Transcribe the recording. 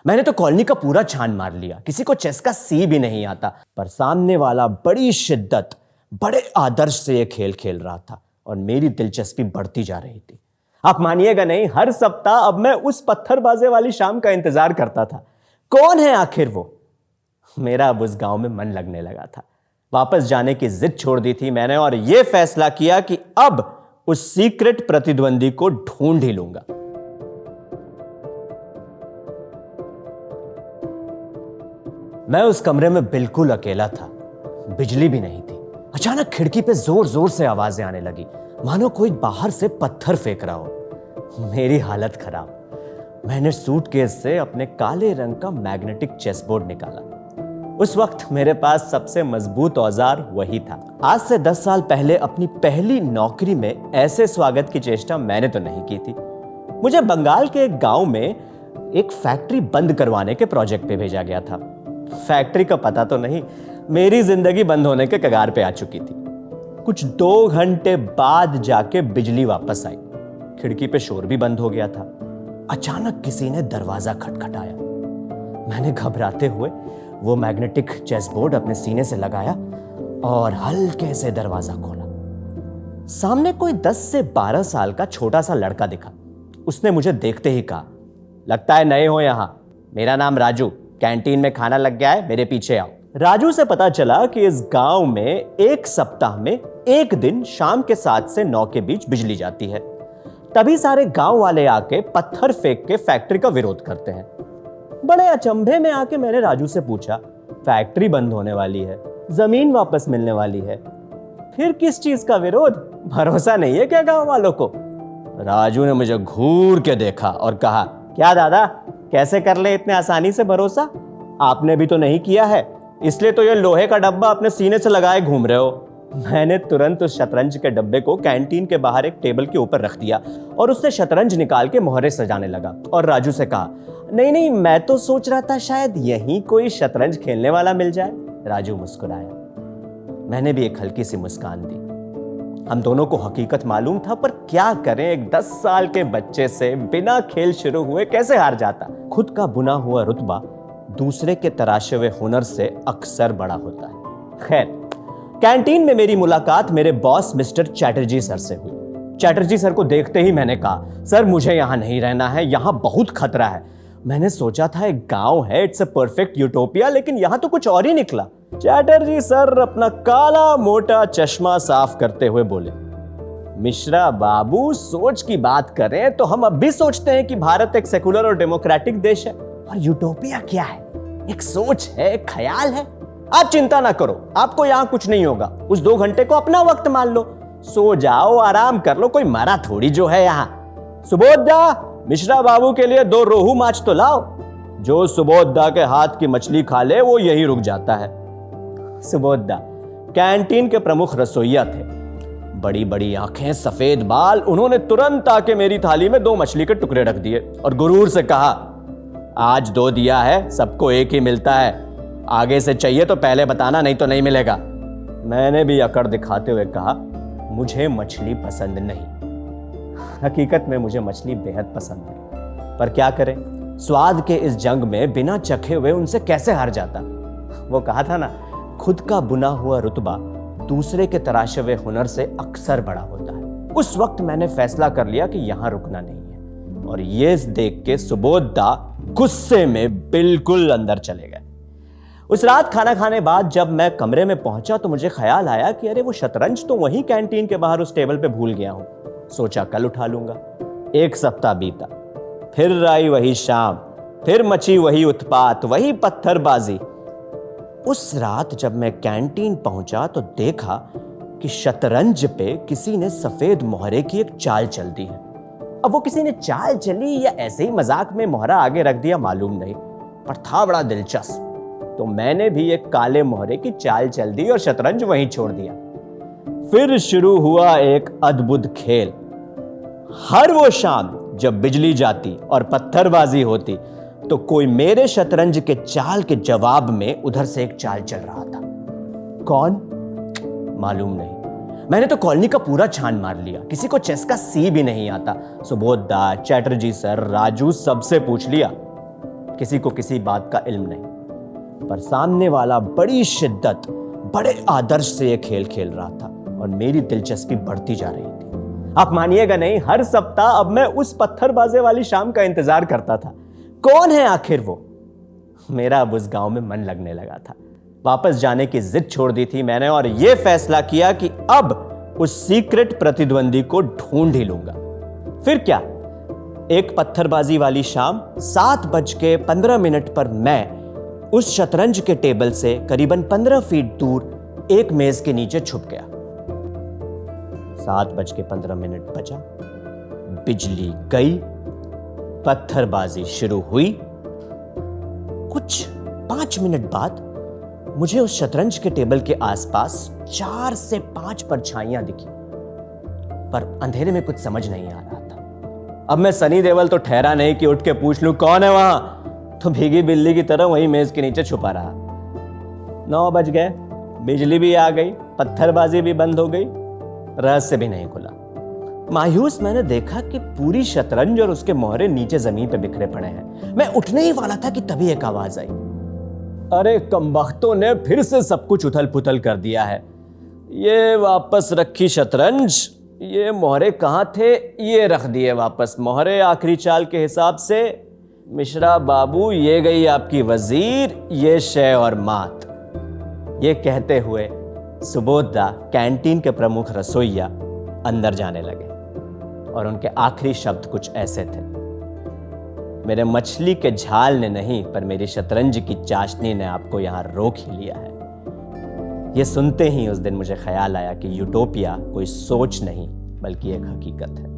मैंने तो कॉलोनी का पूरा छान मार लिया, किसी को चेस का सी भी नहीं आता, पर सामने वाला बड़ी शिद्दत, बड़े आदर्श से यह खेल खेल रहा था और मेरी दिलचस्पी बढ़ती जा रही थी। आप मानिएगा नहीं, हर सप्ताह अब मैं उस पत्थरबाजी वाली शाम का इंतजार करता था। कौन है आखिर वो? मेरा अब उस गांव में मन लगने लगा था। वापस जाने की जिद छोड़ दी थी मैंने और यह फैसला किया कि अब उस सीक्रेट प्रतिद्वंदी को ढूंढ ही लूंगा। मैं उस कमरे में बिल्कुल अकेला था, बिजली भी नहीं थी। अचानक खिड़की पे जोर जोर से आवाजें आने लगी, मानो कोई बाहर से पत्थर फेंक रहा हो। मेरी हालत खराब। मैंने सूटकेस से अपने काले रंग का मैग्नेटिक चेसबोर्ड निकाला। उस वक्त मेरे पास सबसे मजबूत औजार वही था। आज से 10 साल पहले अपनी पहली नौकरी में ऐसे स्वागत की चेष्टा मैंने तो नहीं की थी। मुझे बंगाल के एक गांव में एक फैक्ट्री बंद करवाने के प्रोजेक्ट पे भेजा गया था। फैक्ट्री का पता तो नहीं, मेरी जिंदगी बंद होने के कगार पे आ चुकी थी। कुछ 2 घंटे बाद जाके बिजली वापस आई। खिड़की पे शोर भी बंद हो गया था। अचानक किसी ने दरवाजा खटखटाया। मैंने घबराते हुए वो मैग्नेटिक चेसबोर्ड अपने सीने से लगाया और हल्के से दरवाजा खोला। सामने कोई 10 से 12 साल का छोटा सा लड़का दिखा। उसने मुझे देखते ही कहा, लगता है नए हो यहां, मेरा नाम राजू, कैंटीन में खाना लग गया है, मेरे पीछे आओ। राजू से पता चला कि इस गांव में एक सप्ताह में एक दिन शाम के 7 से 9 के बीच बिजली जाती है। तभी सारे गांव वाले आके पत्थर फेंक के फैक्ट्री का विरोध करते हैं। बड़े अचंभे में आके मैंने राजू से पूछा, फैक्ट्री बंद होने वाली है, जमीन वापस मिलने वाली है, फिर किस चीज का विरोध? भरोसा नहीं है क्या गांव वालों को? राजू ने मुझे घूर के देखा और कहा, क्या दादा, कैसे कर ले इतने आसानी से भरोसा? आपने भी तो नहीं किया है, इसलिए तो ये लोहे का डब्बा अपने सीने से लगाए घूम रहे हो। मैंने तुरंत उस शतरंज के डब्बे को कैंटीन के बाहर एक टेबल के ऊपर रख दिया और उससे शतरंज निकाल के मोहरे सजाने लगा और राजू से कहा, नहीं, मैं तो सोच रहा था शायद यहीं कोई शतरंज खेलने वाला मिल जाए। राजू मुस्कुराया। मैंने भी एक हल्की सी मुस्कान दी। हम दोनों को हकीकत मालूम था, पर क्या करें, एक 10 साल के बच्चे से बिना खेल शुरू हुए कैसे हार जाता? खुद का बुना हुआ रुतबा दूसरे के तराशे हुए हुनर से अक्सर बड़ा होता है। खैर, कैंटीन में मेरी मुलाकात मेरे बॉस मिस्टर चैटर्जी सर से हुई। चैटर्जी सर को देखते ही मैंने कहा, सर मुझे यहां नहीं रहना है, यहां बहुत खतरा है। मैंने सोचा था एक गांव है, इट्स अ परफेक्ट यूटोपिया, लेकिन यहां तो कुछ और ही निकला। चैटर्जी सर अपना काला मोटा चश्मा साफ करते हुए बोले, मिश्रा बाबू, सोच की बात करें तो हम अब भी सोचते हैं कि भारत एक सेकुलर और डेमोक्रेटिक देश है, और यूटोपिया क्या है? एक सोच है, एक ख्याल है। आप चिंता ना करो, आपको यहां कुछ नहीं होगा। उस 2 घंटे को अपना वक्त मान लो, सो जाओ, आराम कर लो, कोई मरा थोड़ी जो है यहां। सुबोधदा, मिश्रा बाबू के लिए 2 रोहू माछ तो लाओ। जो सुबोधदा के हाथ की मछली खा ले वो यही रुक जाता है। सुबोधदा कैंटीन के प्रमुख रसोइया थे। बड़ी बड़ी आंखें, सफेद बाल। उन्होंने तुरंत आके मेरी थाली में 2 मछली के टुकड़े रख दिए और गुरूर से कहा, आज 2 दिया है, सबको एक ही मिलता है, आगे से चाहिए तो पहले बताना, नहीं तो नहीं मिलेगा। मैंने भी अकड़ दिखाते हुए कहा, मुझे मछली पसंद नहीं। हकीकत में मुझे मछली बेहद पसंद है, पर क्या करें, स्वाद के इस जंग में बिना चखे हुए उनसे कैसे हार जाता। वो कहा था ना, खुद का बुना हुआ रुतबा दूसरे के तराशे हुए हुनर से अक्सर बड़ा होता है। उस वक्त मैंने फैसला कर लिया कि यहां रुकना नहीं है, और ये देख के सुबोधदा गुस्से में बिल्कुल अंदर चले गए। उस रात खाना खाने बाद जब मैं कमरे में पहुंचा तो मुझे ख्याल आया कि अरे वो शतरंज तो वहीं कैंटीन के बाहर उस टेबल पे भूल गया हूं। सोचा कल उठा लूंगा। 1 सप्ताह बीता, फिर आई वही शाम, फिर मची वही उत्पात, वही पत्थरबाजी। उस रात जब मैं कैंटीन पहुंचा तो देखा कि शतरंज पे किसी ने सफेद मोहरे की एक चाल चल दी है। अब वो किसी ने चाल चली या ऐसे ही मजाक में मोहरा आगे रख दिया मालूम नहीं, पर था बड़ा दिलचस्प। तो मैंने भी एक काले मोहरे की चाल चल दी और शतरंज वहीं छोड़ दिया। फिर शुरू हुआ एक अद्भुत खेल। हर वो शाम जब बिजली जाती और पत्थरबाजी होती तो कोई मेरे शतरंज के चाल के जवाब में उधर से एक चाल चल रहा था। कौन? मालूम नहीं। मैंने तो कॉलोनी का पूरा छान मार लिया, किसी को चेस का सी भी नहीं आता। सुबोधदा, चैटर्जी सर, राजू, सबसे पूछ लिया, किसी को किसी बात का इल्म नहीं, पर सामने वाला बड़ी शिद्दत, बड़े आदर्श से यह खेल खेल रहा था और मेरी दिलचस्पी बढ़ती जा रही थी। आप मानिएगा नहीं, हर सप्ताह अब मैं उस पत्थरबाजी वाली शाम का इंतजार करता था। कौन है आखिर वो? मेरा अब उस गांव में मन लगने लगा था। वापस जाने की जिद छोड़ दी थी मैंने और यह फैसला किया कि अब उस सीक्रेट प्रतिद्वंदी को ढूंढ ही लूंगा। फिर क्या, एक पत्थरबाजी वाली शाम 7:15 पर मैं उस शतरंज के टेबल से करीबन 15 फीट दूर एक मेज के नीचे छुप गया। 7:15 बजा, बिजली गई, पत्थरबाजी शुरू हुई। कुछ 5 मिनट बाद मुझे उस शतरंज के टेबल के आसपास 4 से 5 परछाइयां दिखी, पर अंधेरे में कुछ समझ नहीं आ रहा था। अब मैं सनी देओल तो ठहरा नहीं कि उठ के पूछ लूं कौन है वहां, तो भीगी बिल्ली की तरह वहीं मेज के नीचे छुपा रहा। 9 बज गए, बिजली भी आ गई, पत्थरबाजी भी बंद हो गई, रहस्य भी नहीं खुला। मायूस मैंने देखा कि पूरी शतरंज और उसके मोहरे नीचे जमीन पे बिखरे पड़े हैं। मैं उठने ही वाला था कि तभी एक आवाज आई, अरे कमबख्तों ने फिर से सब कुछ उथल पुथल कर दिया है। ये वापस रखी शतरंज, ये मोहरे कहाँ थे, ये रख दिए वापस मोहरे आखिरी चाल के हिसाब से। मिश्रा बाबू, ये गई आपकी वजीर, ये शय और मात। ये कहते हुए सुबोधा कैंटीन के प्रमुख रसोइया अंदर जाने लगे और उनके आखिरी शब्द कुछ ऐसे थे, मेरे मछली के झाल ने नहीं पर मेरी शतरंज की चाशनी ने आपको यहां रोक ही लिया है। यह सुनते ही उस दिन मुझे ख्याल आया कि यूटोपिया कोई सोच नहीं बल्कि एक हकीकत है।